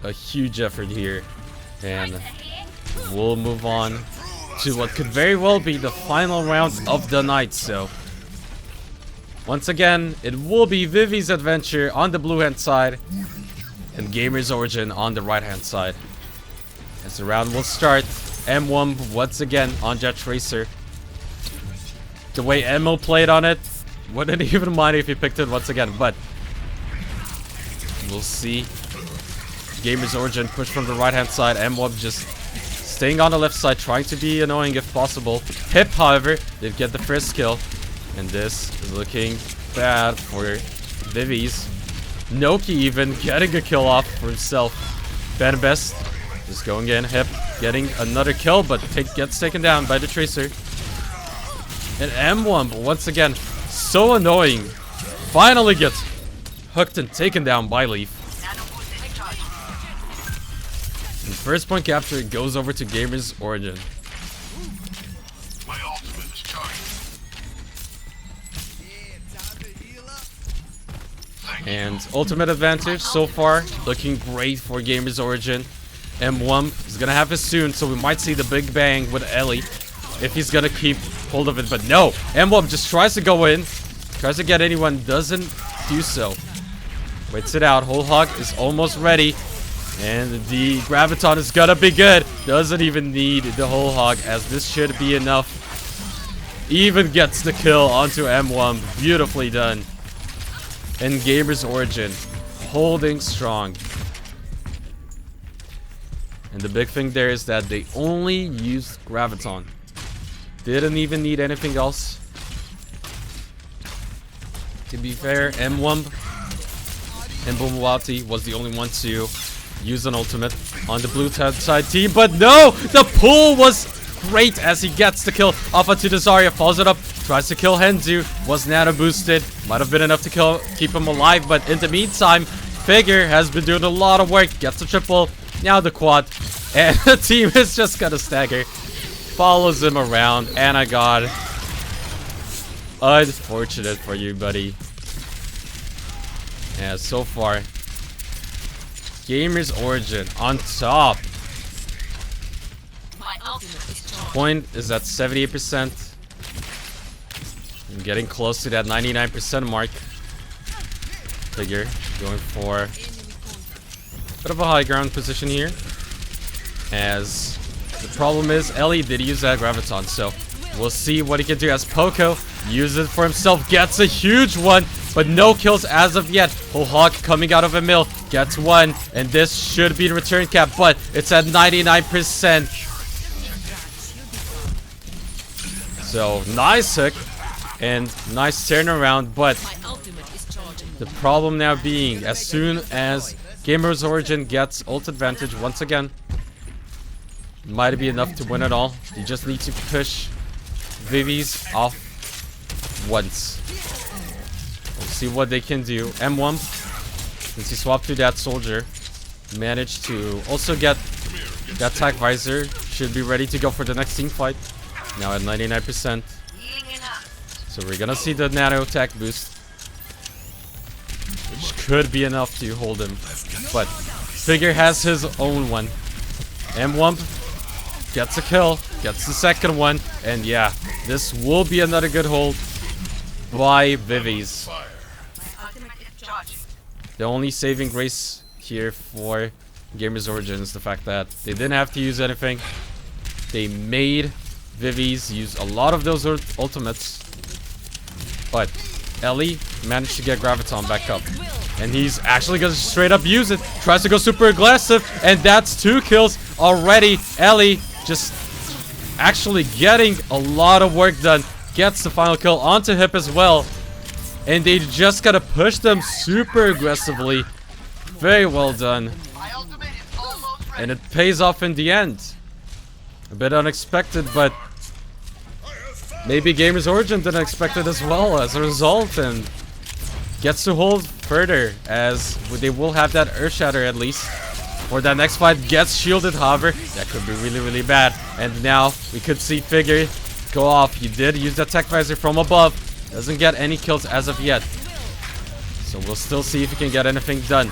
a huge effort here. And we'll move on to what could very well be the final round of the night. So, once again, it will be Vivi's adventure on the blue-hand side and GamersOrigin on the right-hand side. As the round will start, M1 once again on Jet Tracer. The way Emo played on it, wouldn't even mind if he picked it once again, but we'll see. GamersOrigin push from the right hand side. M1 just staying on the left side, trying to be annoying if possible. Hip, however, did get the first kill, and this is looking bad for Vivi's. Noki even getting a kill off for himself. Best just going in. Hip getting another kill, but gets taken down by the Tracer. And M1, but once again, so annoying. Finally gets hooked and taken down by Leaf. And first point capture goes over to GamersOrigin. My ultimate is charged. And ultimate advantage so far, looking great for GamersOrigin. M1 is gonna have it soon, so we might see the big bang with Ellie if he's gonna keep hold of it. But no, M1 just tries to go in, tries to get anyone, doesn't do so. Waits it out. Whole Hog is almost ready, and the Graviton is gonna be good. Doesn't even need the Whole Hog, as this should be enough. Even gets the kill onto M1. Beautifully done. And GamersOrigin holding strong. And the big thing there is that they only used Graviton. Didn't even need anything else. To be fair, M1 and Bumwati was the only one to use an ultimate on the blue side team. But no! The pull was great as he gets the kill off onto the Zarya. Follows it up. Tries to kill Hendu. Was nano boosted. Might have been enough to keep him alive. But in the meantime, Figure has been doing a lot of work. Gets the triple. Now the quad. And the team is just gonna stagger. Follows him around. And I got... Unfortunate for you, buddy. Yeah, so far, GamersOrigin on top. Point is at 78%. I'm getting close to that 99% mark. Figure going for a bit of a high ground position here. As the problem is, Ellie did use that Graviton, so we'll see what he can do as Poco uses it for himself. Gets a huge one, but no kills as of yet. Whole Hog coming out of a mill. Gets one, and this should be the return cap, but it's at 99%. So, nice hook, and nice turnaround, but the problem now being, as soon as GamersOrigin gets ult advantage once again, might be enough to win it all. You just need to push Vivi's off once. We'll see what they can do. M1, since he swapped to that soldier, managed to also get that attack visor. Should be ready to go for the next team fight. Now at 99%. So we're gonna see the nano attack boost, which could be enough to hold him. But Figure has his own one. M1 gets a kill, gets the second one, and yeah, this will be another good hold by Vivi's. The only saving grace here for GamersOrigin is the fact that they didn't have to use anything. They made Vivi's use a lot of those ultimates, but Ellie managed to get Graviton back up. And he's actually gonna straight up use it. Tries to go super aggressive, and that's 2 kills already. Ellie just actually getting a lot of work done. Gets the final kill onto Hip as well. And they just gotta push them super aggressively. Very well done. And it pays off in the end. A bit unexpected, but maybe GamersOrigin didn't expect it as well as a result, and gets to hold further, as they will have that Earth Shatter at least for that next fight. Gets shielded, however, that could be really, really bad. And now we could see Figure go off. He did use that tech visor from above. Doesn't get any kills as of yet. So we'll still see if he can get anything done.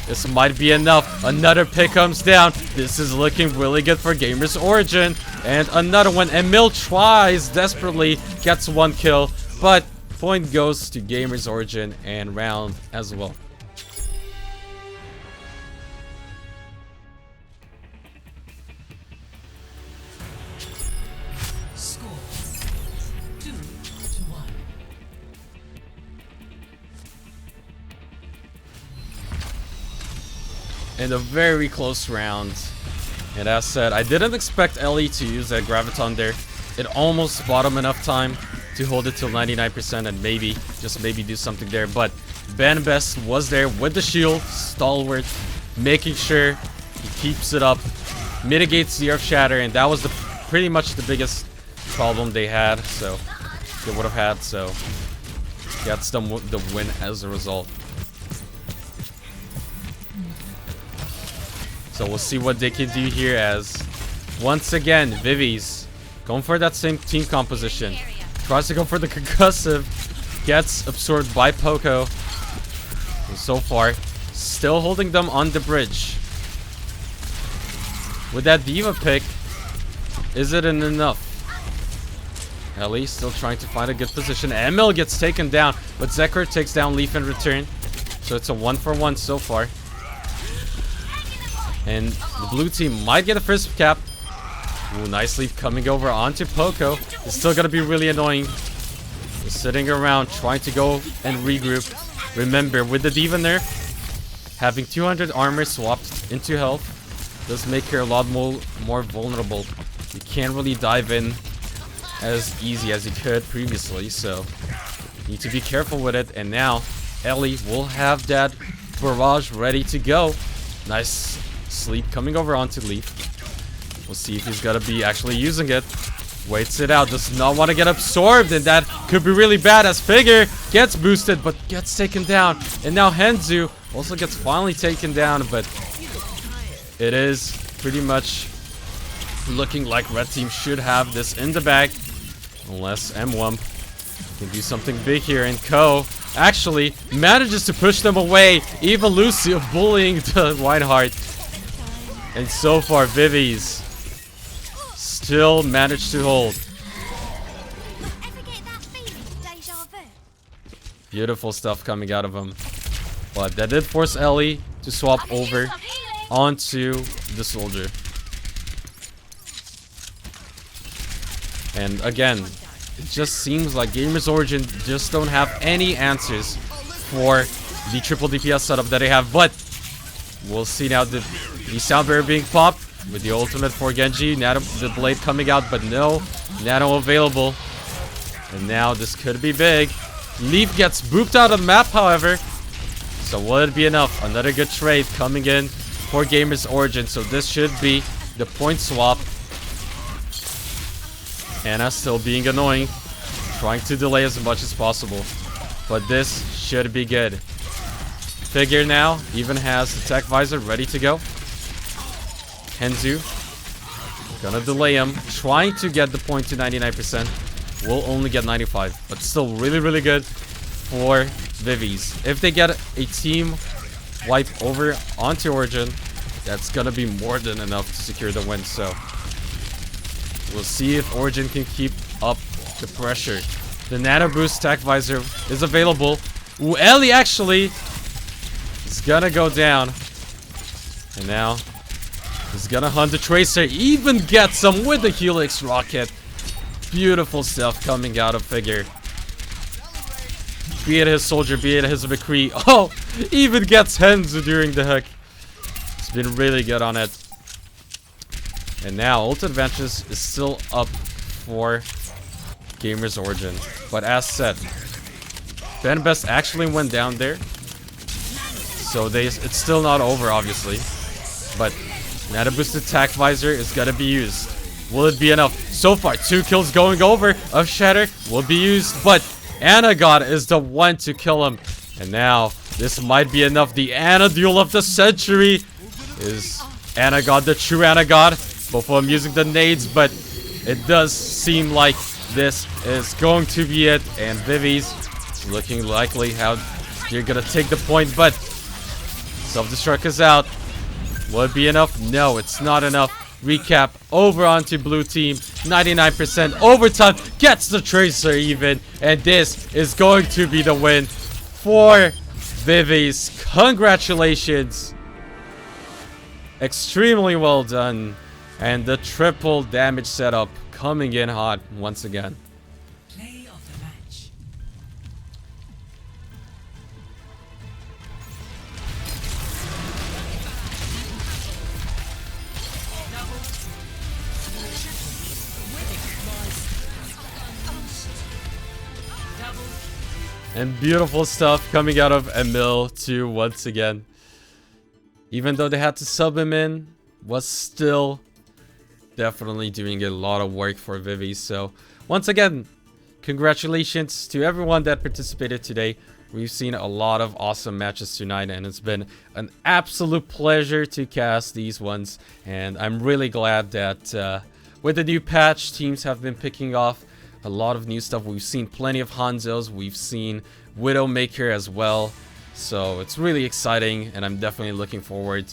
This might be enough. Another pick comes down. This is looking really good for GamersOrigin. And another one. Emil tries desperately. Gets 1 kill. But point goes to GamersOrigin and round as well. Score 2-1. In a very close round. And as said, I didn't expect Ellie to use that Graviton there. It almost bought him enough time to hold it till 99% and maybe, just maybe do something there. But Ben Best was there with the shield, stalwart, making sure he keeps it up, mitigates the Earth Shatter, and that was pretty much the biggest problem they had. So they would have had. So gets them the win as a result. So we'll see what they can do here, as once again Vivi's going for that same team composition. Tries to go for the concussive, gets absorbed by Poco. And so far, still holding them on the bridge. With that Diva pick, is it enough? Ellie still trying to find a good position. Emil gets taken down, but Zekor takes down Leaf in return. So it's a 1-for-1 so far. And the blue team might get a first cap. Ooh, nice leap coming over onto Poco. It's still gonna be really annoying. Just sitting around trying to go and regroup. Remember, with the Diva nerf, having 200 armor swapped into health does make her a lot more vulnerable. You can't really dive in as easy as you could previously, so you need to be careful with it. And now Ellie will have that barrage ready to go. Nice sleep coming over onto Leaf. We'll see if he's gonna be actually using it. Waits it out, does not want to get absorbed, and that could be really bad, as Figure gets boosted but gets taken down. And now Henzu also gets finally taken down, but it is pretty much looking like Red Team should have this in the bag, unless M1 can do something big here. And Ko actually manages to push them away, even Lucio bullying the Reinhardt. And so far, Vivi's still managed to hold. Beautiful stuff coming out of him. But that did force Ellie to swap over onto the soldier. And again, it just seems like GamersOrigin just don't have any answers for the triple DPS setup that they have. But we'll see now the sound barrier being popped with the ultimate for Genji. Nano, the blade coming out, but no Nano available. And now this could be big. Leaf gets booped out of the map, however. So will it be enough? Another good trade coming in for GamersOrigin. So this should be the point swap. Ana still being annoying, trying to delay as much as possible. But this should be good. Figure now even has the tech visor ready to go. Henzu gonna delay him, trying to get the point to 99%. Will only get 95, but still really, really good for Vivi's. If they get a team wipe over onto Origin, that's gonna be more than enough to secure the win. So we'll see if Origin can keep up the pressure. The Nano Boost Tech Visor is available. Ooh, Ellie actually is gonna go down. And now he's gonna hunt the Tracer. Even gets him with the Helix Rocket. Beautiful stuff coming out of Figure. Be it his Soldier, be it his McCree. Oh, even gets Henzu during the hook. It's been really good on it. And now Ult Adventures is still up for GamersOrigin. But as said, Ben Best actually went down there. So it's still not over, obviously. But Nano Boosted Attack Visor is gonna be used. Will it be enough? So far, 2 kills going over of Shatter will be used, but Ana God is the one to kill him. And now, this might be enough. The Ana duel of the century. Is Ana God the true Ana God? Both of them using the nades, but it does seem like this is going to be it. And Vivi's looking likely how you're gonna take the point, but self-destruct is out. Will it be enough? No, it's not enough. Recap over onto blue team. 99% overtime. Gets the Tracer even. And this is going to be the win for Vivi's. Congratulations. Extremely well done. And the triple damage setup coming in hot once again. Play of the match. And beautiful stuff coming out of Emil too once again. Even though they had to sub him in, was still definitely doing a lot of work for Vivi. So once again, congratulations to everyone that participated today. We've seen a lot of awesome matches tonight, and it's been an absolute pleasure to cast these ones. And I'm really glad that with the new patch, teams have been picking off a lot of new stuff. We've seen plenty of Hanzos. We've seen Widowmaker as well. So it's really exciting, and I'm definitely looking forward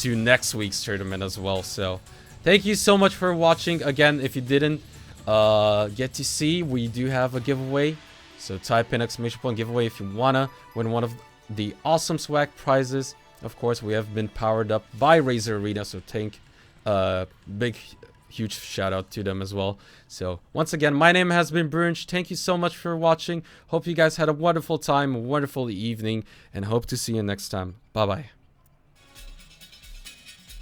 to next week's tournament as well. So thank you so much for watching. Again, if you didn't get to see, we do have a giveaway. So type in ! giveaway if you wanna win one of the awesome swag prizes. Of course, we have been powered up by Razer Arena, so thank big huge shout out to them as well. So once again, my name has been Brunch. Thank you so much for watching. Hope you guys had a wonderful time, a wonderful evening, and hope to see you next time. Bye bye.